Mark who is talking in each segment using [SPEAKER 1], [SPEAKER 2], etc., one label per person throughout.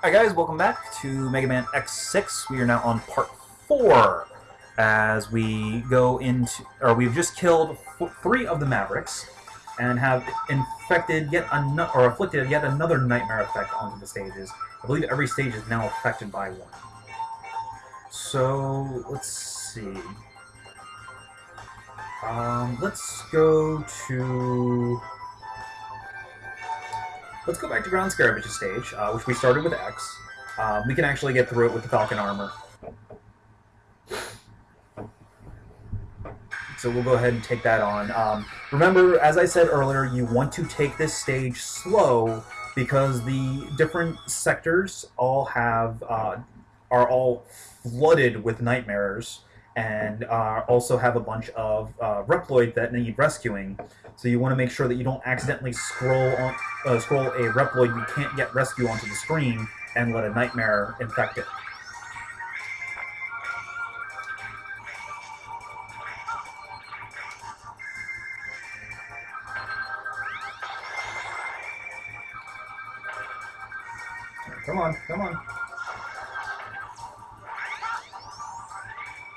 [SPEAKER 1] Hi guys, welcome back to Megaman X6. We are now on part 4 as we go into, or we've just killed 3 of the Mavericks and have infected yet another, or afflicted yet another nightmare effect onto the stages. I believe every stage is now affected by one. So, let's see. Let's go to... Let's go back to Ground Scarabage's stage, which we started with X. We can actually get through it with the Falcon armor. So we'll go ahead and take that on. Remember, as I said earlier, you want to take this stage slow because the different sectors all have are all flooded with nightmares and also have a bunch of Reploid that need rescuing. So you want to make sure that you don't accidentally scroll a Reploid you can't get rescue onto the screen and let a nightmare infect it. Come on, come on.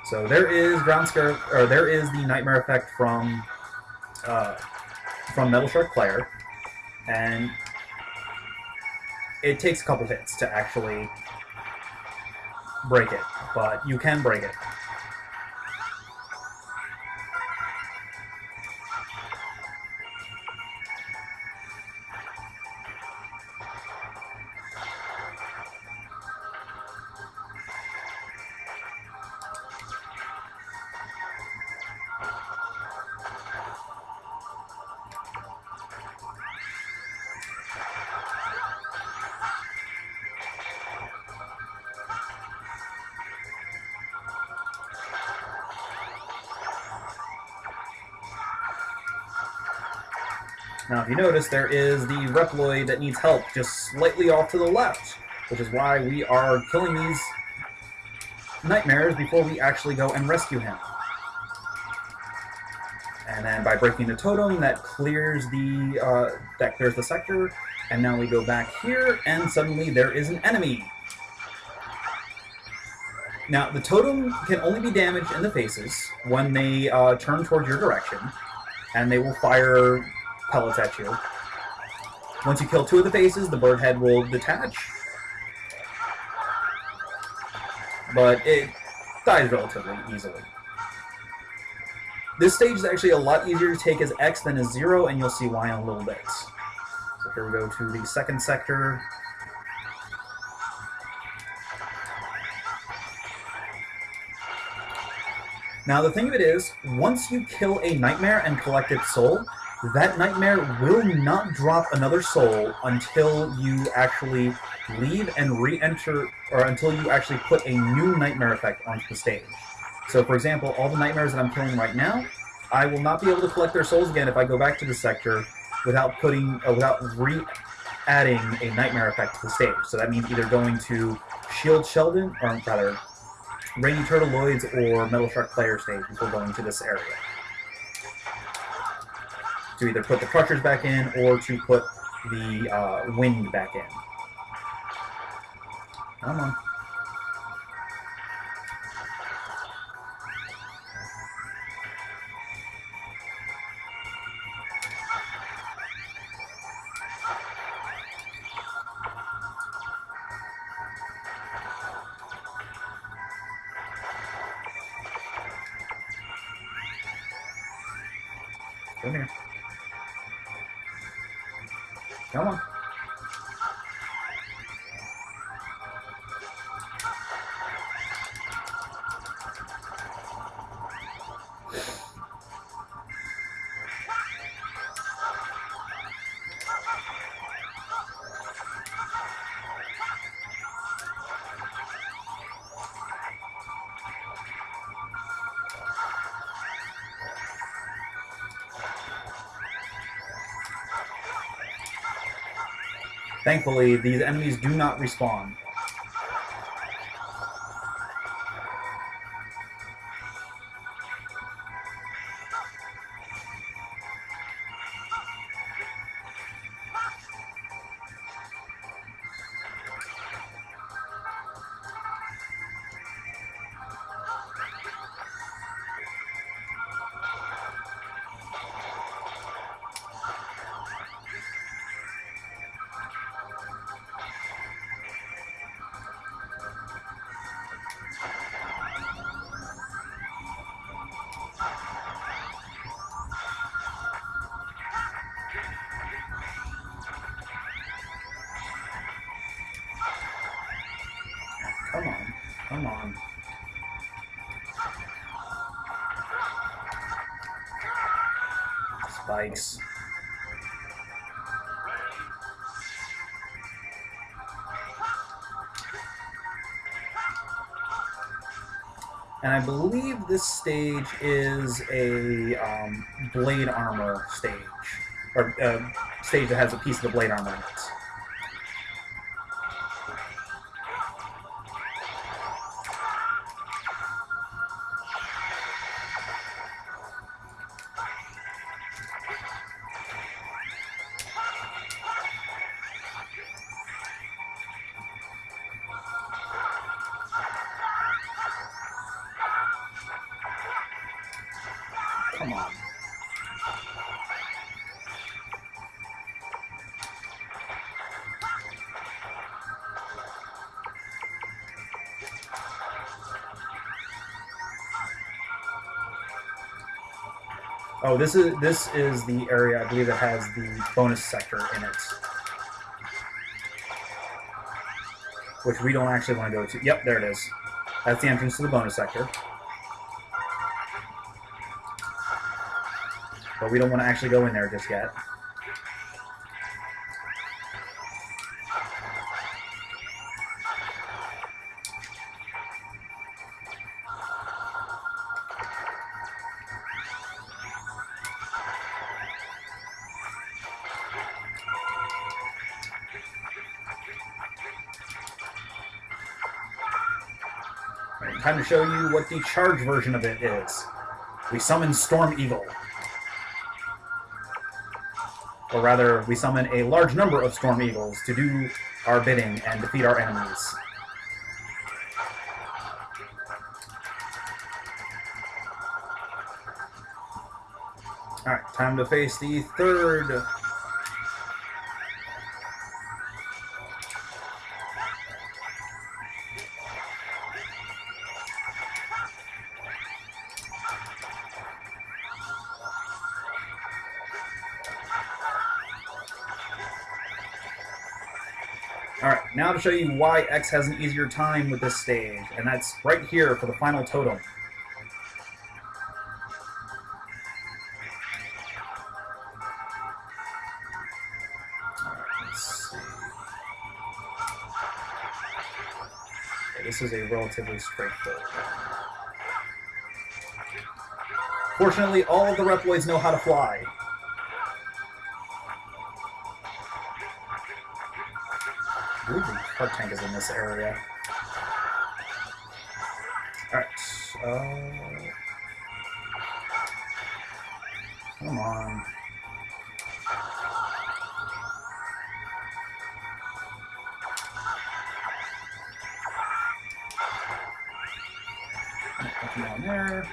[SPEAKER 1] So there is there is the nightmare effect from Metal Shark Player, and it takes a couple hits to actually break it, but you can break it. Now, if you notice, there is the Reploid that needs help just slightly off to the left, which is why we are killing these nightmares before we actually go and rescue him. And then by breaking the totem, that clears the sector, and now we go back here, and suddenly there is an enemy. Now, the totem can only be damaged in the faces when they turn towards your direction, and they will fire pellets at you. Once you kill 2 of the faces, the bird head will detach, but it dies relatively easily. This stage is actually a lot easier to take as X than as 0, and you'll see why in a little bit. So here we go to the second sector. Now the thing of it is, once you kill a nightmare and collect its soul, that nightmare will not drop another soul until you actually leave and re-enter, or until you actually put a new nightmare effect onto the stage. So, for example, all the nightmares that I'm killing right now, I will not be able to collect their souls again if I go back to the sector without re-adding a nightmare effect to the stage. So that means either going to Shield Sheldon, or rather, Rainy Turtleoids or Metal Shark Player stage before going to this area. To either put the Crushers back in, or to put the Wind back in. Come on. Come here. Come on. Thankfully, these enemies do not respawn. Come on. Come on. Spikes. And I believe this stage is a blade armor stage. Or stage that has a piece of the blade armor in it. Come on. Oh, this is the area I believe that has the bonus sector in it, which we don't actually want to go to. Yep, there it is. That's the entrance to the bonus sector. But we don't want to actually go in there just yet. Right, time to show you what the charge version of it is. We summon Storm Eagle. Or rather, we summon a large number of Storm Eagles to do our bidding and defeat our enemies. Alright, time to face the third... Alright, now to show you why X has an easier time with this stage, and that's right here for the final totem. Alright, let's see. Okay, this is a relatively straightforward one. Fortunately, all of the Reploids know how to fly. I believe the heart tank is in this area. Alright, come on. Nothing down there.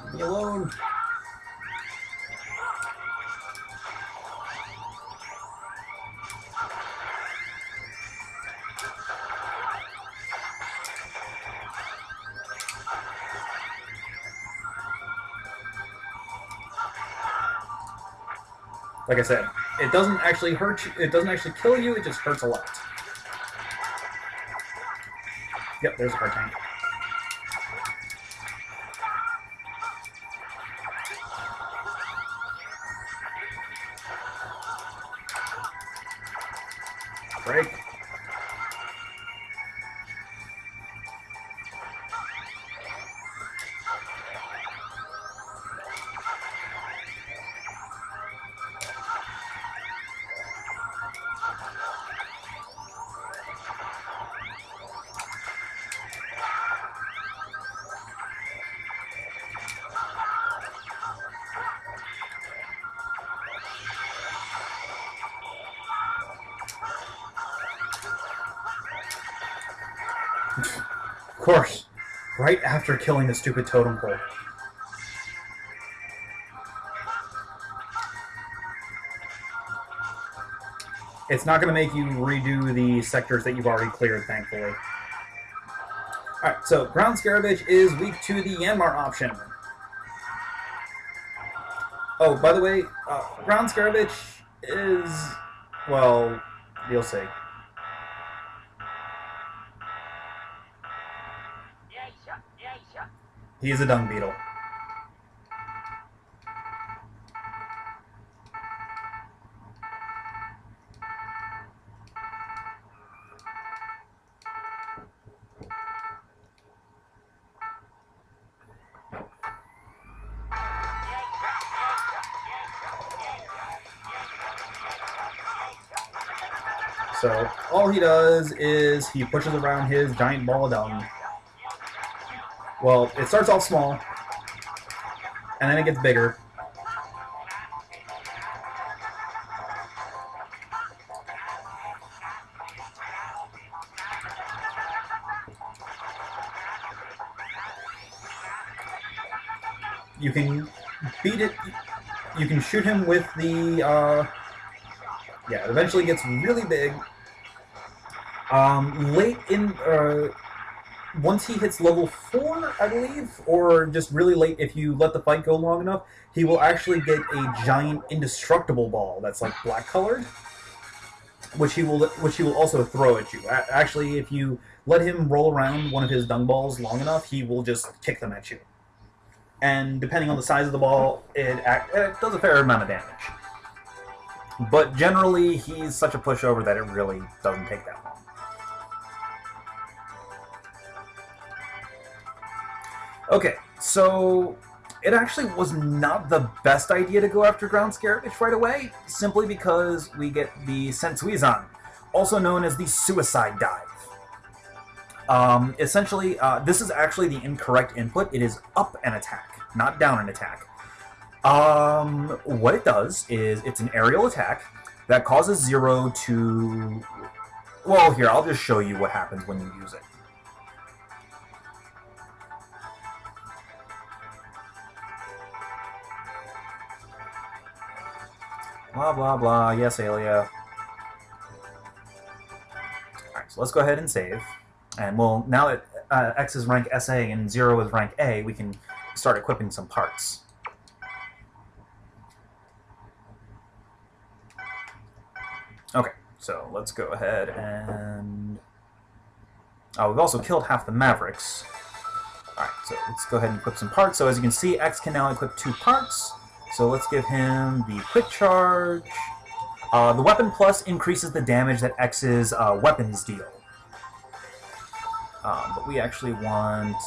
[SPEAKER 1] Leave me alone. Like I said, it doesn't actually hurt you, it doesn't actually kill you, it just hurts a lot. Yep, there's a heart tank. Break. Of course, right after killing the stupid totem pole. It's not going to make you redo the sectors that you've already cleared, thankfully. Alright, so Ground Scarabage is weak to the Yanmar option. Oh, by the way, Ground Scarabage is, well, you'll see. He's a Dung Beetle. So all he does is he pushes around his giant ball of dung. Well, it starts off small, and then it gets bigger. You can beat it. You can shoot him with the. Yeah, it eventually gets really big. Late in. Once he hits level 4, I believe, or just really late if you let the fight go long enough, he will actually get a giant indestructible ball that's like black colored, which he will also throw at you. Actually, if you let him roll around one of his dung balls long enough, he will just kick them at you. And depending on the size of the ball, it does a fair amount of damage. But generally, he's such a pushover that it really doesn't take that long. Okay, so it actually was not the best idea to go after Ground Scaravage right away, simply because we get the Sensuizan, also known as the Suicide Dive. Essentially, this is actually the incorrect input. It is up an attack, not down an attack. What it does is it's an aerial attack that causes Zero to... Well, here, I'll just show you what happens when you use it. Blah, blah, blah. Yes, Alia. Alright, so let's go ahead and save. And well, now that X is rank SA and 0 is rank A, we can start equipping some parts. Okay, so let's go ahead and... we've also killed half the Mavericks. Alright, so let's go ahead and equip some parts. So as you can see, X can now equip 2 parts. So let's give him the Quick Charge. The Weapon Plus increases the damage that X's weapons deal. But we actually want...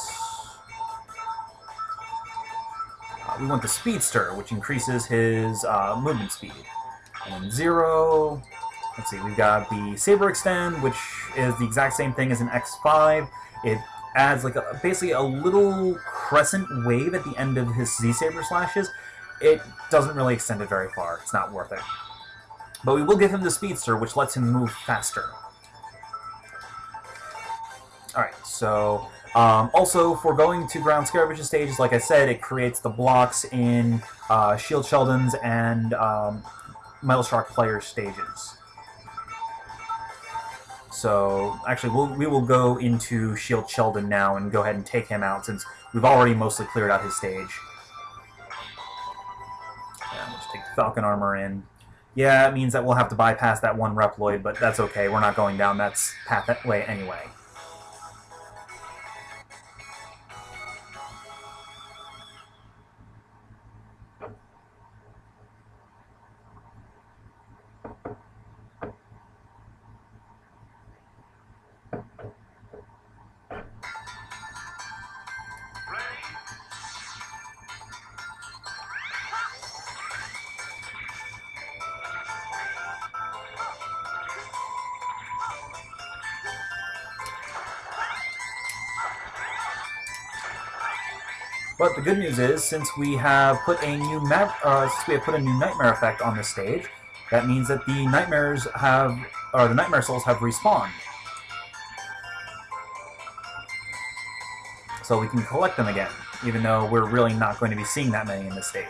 [SPEAKER 1] we want the Speedster, which increases his movement speed. And then 0... Let's see, we've got the Saber Extend, which is the exact same thing as an X5. It adds like basically a little crescent wave at the end of his Z-Saber slashes. It doesn't really extend it very far. It's not worth it. But we will give him the Speedster, which lets him move faster. Alright, so... also, for going to Ground Scaravage's stages, like I said, it creates the blocks in Shield Sheldon's and Metal Shark Player's stages. So, actually, we will go into Shield Sheldon now and go ahead and take him out, since we've already mostly cleared out his stage. And we'll just take the Falcon Armor in. Yeah, it means that we'll have to bypass that one Reploid, but that's okay. We're not going down that path that way anyway. But the good news is, since we have put a new nightmare effect on this stage, that means that the nightmares have, or the nightmare souls have respawned. So we can collect them again, even though we're really not going to be seeing that many in this stage.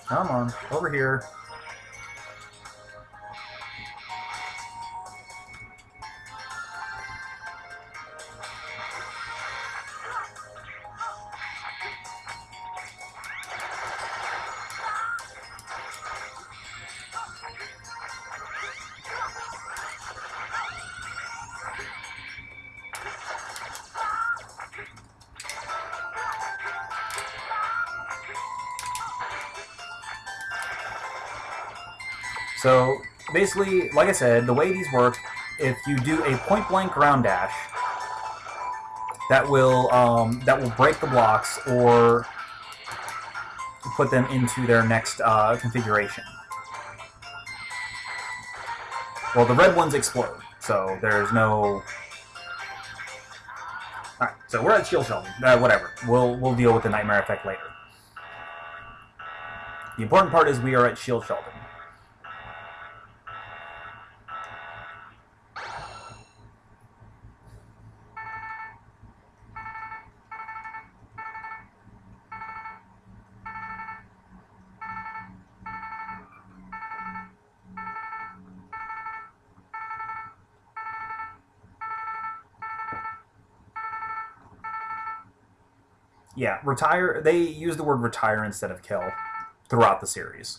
[SPEAKER 1] Come on, over here. So basically, like I said, the way these work, if you do a point-blank ground dash, that will break the blocks or put them into their next configuration. Well, the red ones explode, so there's no. All right, so we're at Shield Sheldon. Whatever, we'll deal with the Nightmare effect later. The important part is we are at Shield Sheldon. Yeah, retire. They use the word retire instead of kill throughout the series.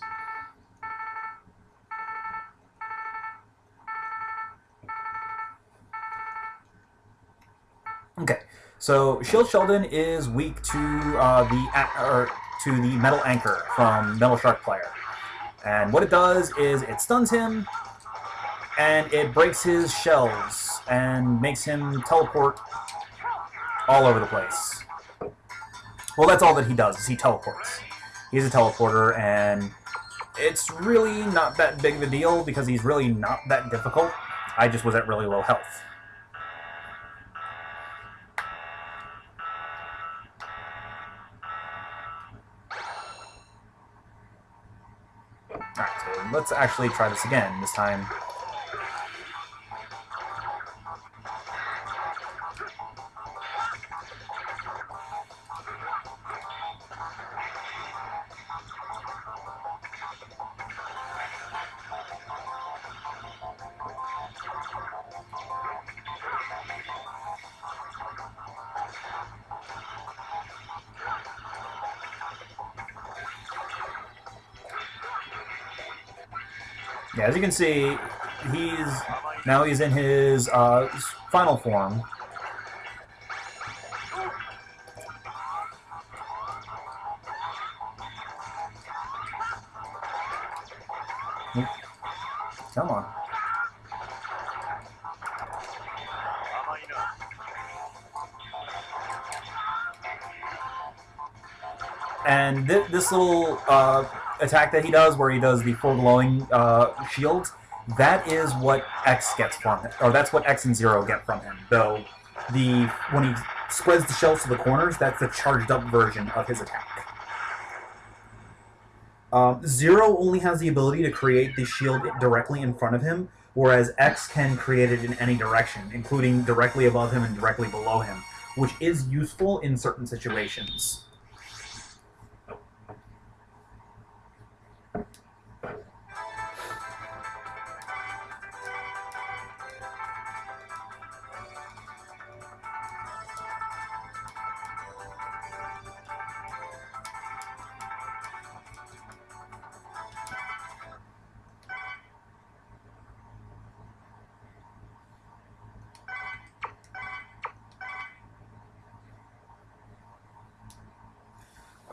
[SPEAKER 1] Okay, so Shield Sheldon is weak to the Metal Anchor from Metal Shark Player, and what it does is it stuns him, and it breaks his shells and makes him teleport all over the place. Well, that's all that he does, is he teleports. He's a teleporter, and it's really not that big of a deal because he's really not that difficult. I just was at really low health. Alright, so let's actually try this again. This time. Yeah, as you can see, he's in his final form. Come on. And this little attack that he does, where he does the full glowing shield, that is what X gets from him, or that's what X and Zero get from him. Though when he spreads the shells to the corners, that's the charged up version of his attack. Zero only has the ability to create the shield directly in front of him, whereas X can create it in any direction, including directly above him and directly below him, which is useful in certain situations.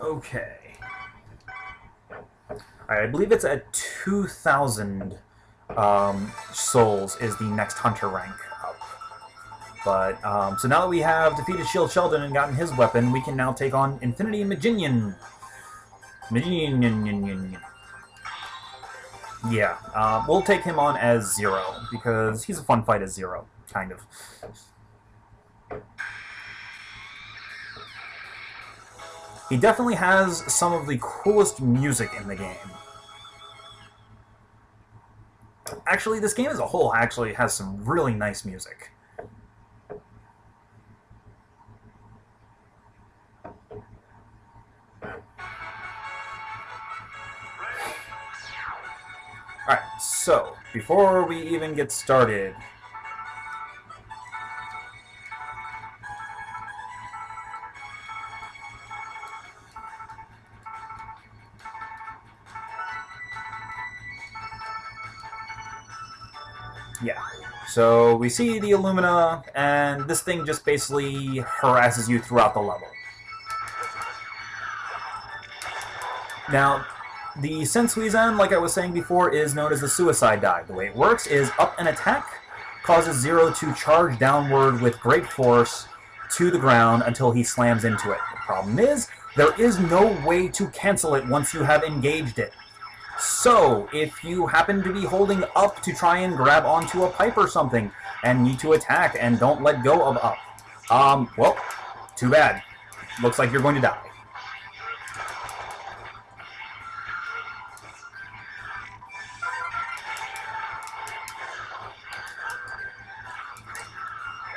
[SPEAKER 1] Okay. I believe it's at 2,000 souls is the next hunter rank up. But, so now that we have defeated Shield Sheldon and gotten his weapon, we can now take on Infinity Maginian. Yeah, we'll take him on as Zero, because he's a fun fight as Zero, kind of. He definitely has some of the coolest music in the game. Actually, this game as a whole actually has some really nice music. Alright, so, before we even get started, yeah, so we see the Illumina, and this thing just basically harasses you throughout the level. Now, The Sensuizen, like I was saying before, is known as the suicide dive. The way it works is up an attack causes Zero to charge downward with great force to the ground until he slams into it. The problem is, there is no way to cancel it once you have engaged it. So, if you happen to be holding up to try and grab onto a pipe or something, and need to attack and don't let go of up, well, too bad. Looks like you're going to die.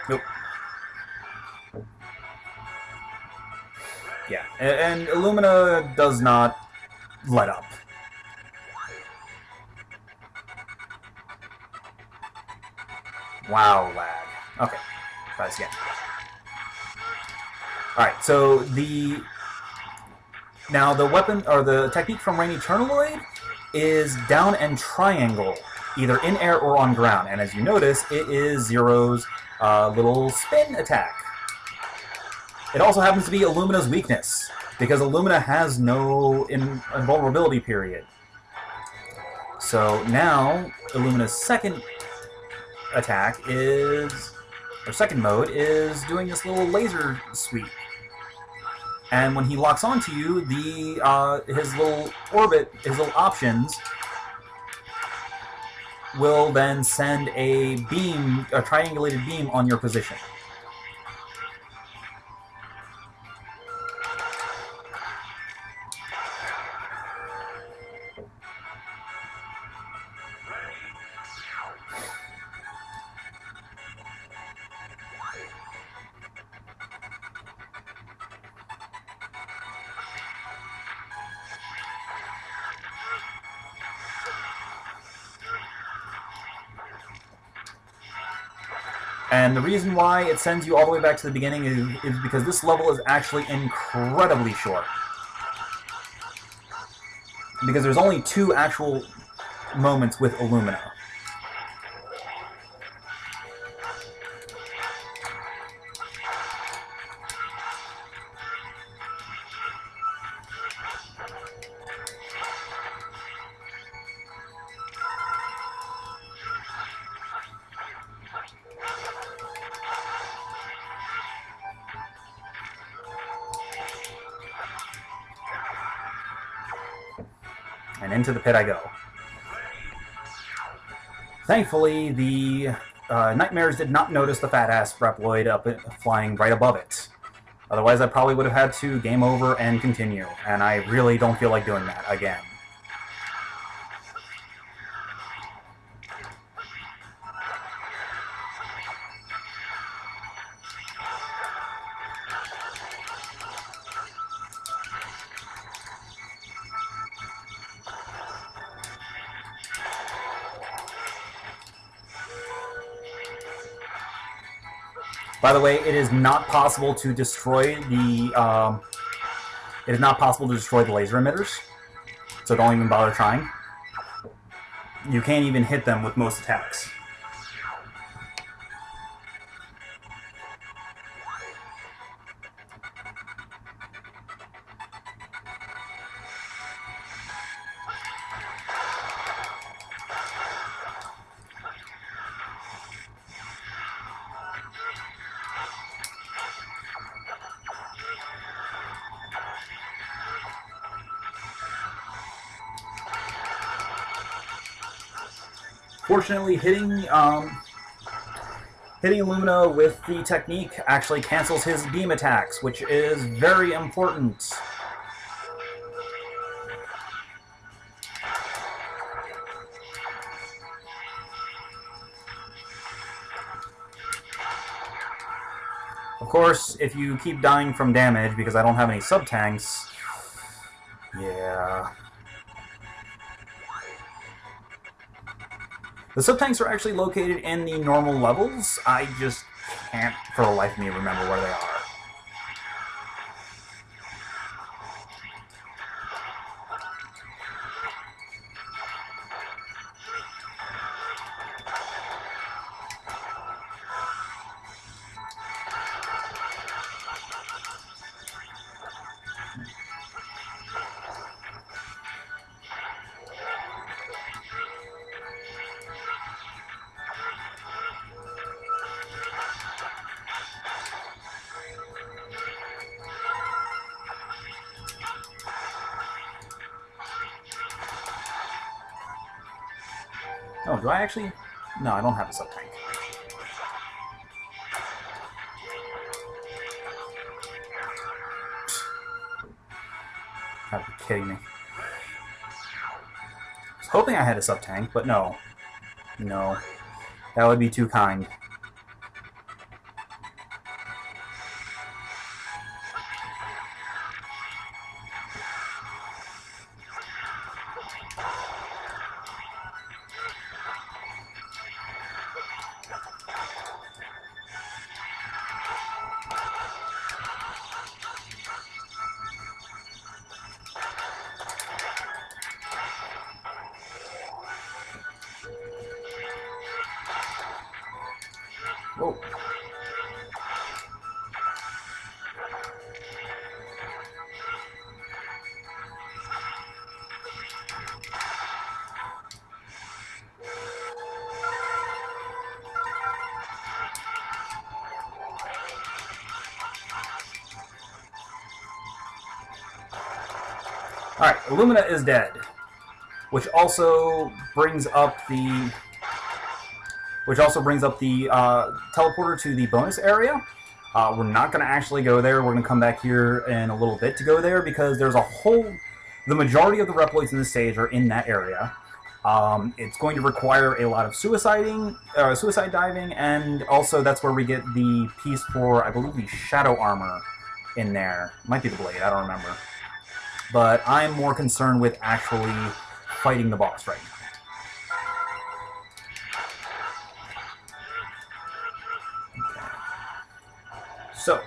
[SPEAKER 1] Nope. Yeah, and Illumina does not let up. Wow, lag. Okay, try this again. Alright, so now the weapon, or the technique from Rain Eternaloid is down and triangle, either in air or on ground. And as you notice, it is Zero's little spin attack. It also happens to be Illumina's weakness, because Illumina has no invulnerability period. So now, Illumina's second attack is, or second mode, is doing this little laser sweep. And when he locks onto you, his little orbit, his little options, will then send a beam, a triangulated beam on your position. And the reason why it sends you all the way back to the beginning is because this level is actually incredibly short. Because there's only 2 actual moments with Illumina. And into the pit I go. Thankfully, the Nightmares did not notice the fat-ass Reploid flying right above it. Otherwise, I probably would have had to game over and continue, and I really don't feel like doing that again. By the way, it is not possible to destroy the laser emitters, so don't even bother trying. You can't even hit them with most attacks. Fortunately, hitting Illumina with the technique actually cancels his beam attacks, which is very important. Of course, if you keep dying from damage because I don't have any sub-tanks, yeah. The sub-tanks are actually located in the normal levels. I just can't, for the life of me, remember where they are. Oh, do I actually? No, I don't have a sub-tank. Gotta be kidding me. I was hoping I had a sub-tank, but no. No. That would be too kind. Whoa. Alright, Illumina is dead. Which also brings up the teleporter to the bonus area. We're not going to actually go there. We're going to come back here in a little bit to go there because there's the majority of the Reploids in the stage are in that area. It's going to require a lot of suicide diving, and also that's where we get the piece for, I believe, the Shadow Armor in there. Might be the Blade, I don't remember. But I'm more concerned with actually fighting the boss right now. So,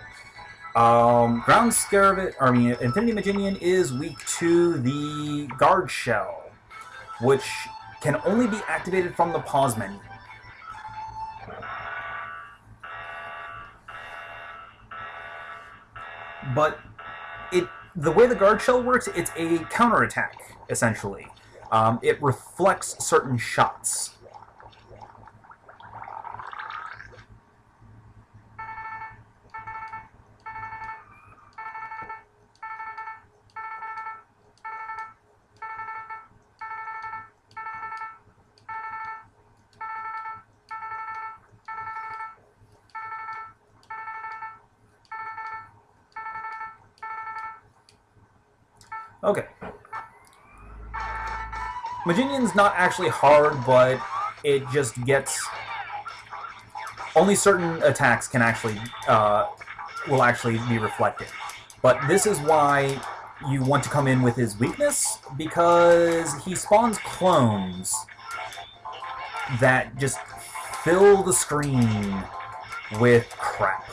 [SPEAKER 1] Infinity Maginian is weak to the Guard Shell, which can only be activated from the pause menu. But the way the Guard Shell works, it's a counterattack, essentially. It reflects certain shots. Okay. Maginian's not actually hard, but it just gets... Only certain attacks can actually, will actually be reflected. But this is why you want to come in with his weakness, because he spawns clones that just fill the screen with crap.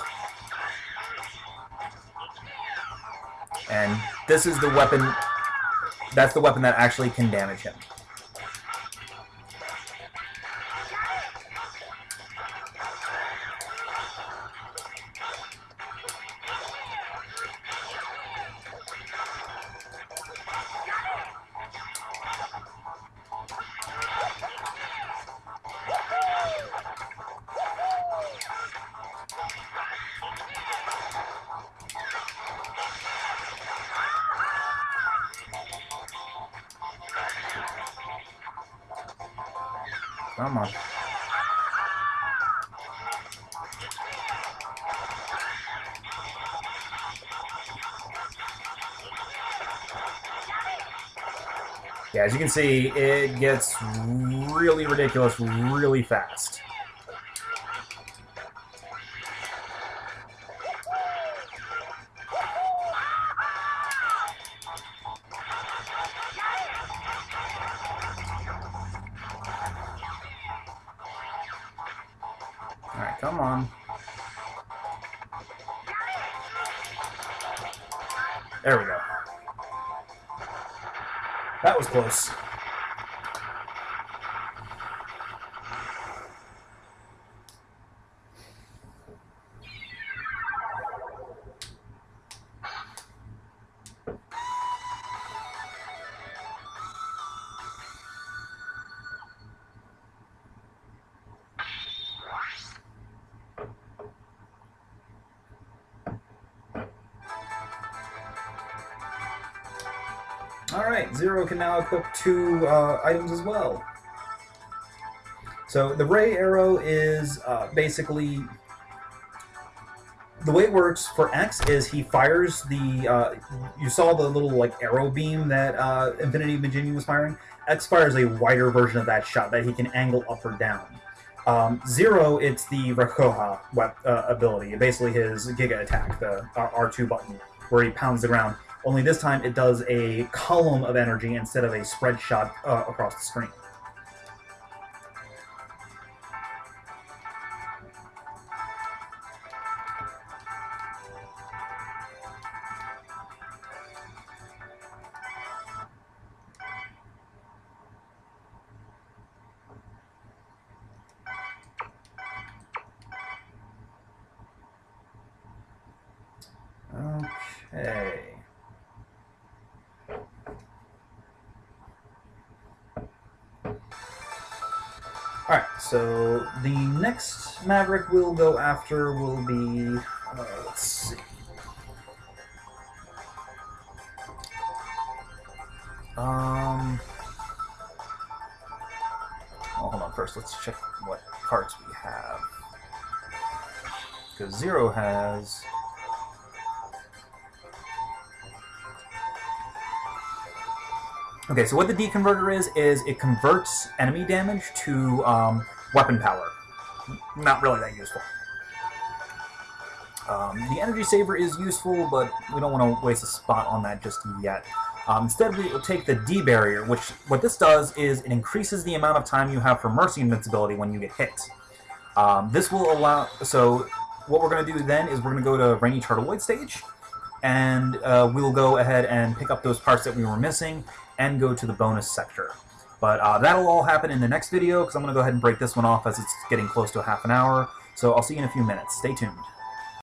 [SPEAKER 1] And this is the weapon, that's the weapon that actually can damage him. Come on. Yeah, as you can see, it gets really ridiculous really fast. Alright, come on. There we go. That was close. Alright, Zero can now equip 2 items as well. So the ray arrow is basically... The way it works for X is he fires the... you saw the little like arrow beam that Infinity Maginian was firing? X fires a wider version of that shot that he can angle up or down. Zero, it's the Rakoha ability, basically his Giga attack, the R2 button, where he pounds the ground. Only this time it does a column of energy instead of a spread shot across the screen. Okay. Alright, so the next Maverick we'll go after will be... let's see. Well, hold on first. Let's check what parts we have. Because Zero has... Okay, so what the deconverter is it converts enemy damage to weapon power. Not really that useful. The energy saver is useful, but we don't want to waste a spot on that just yet. Instead, we will take the D barrier, which what this does is it increases the amount of time you have for Mercy invincibility when you get hit. This will allow... So what we're going to do then is we're going to go to Rainy Turtlewood stage, and we'll go ahead and pick up those parts that we were missing and go to the bonus sector. But that'll all happen in the next video, because I'm going to go ahead and break this one off as it's getting close to a half an hour. So I'll see you in a few minutes. Stay tuned.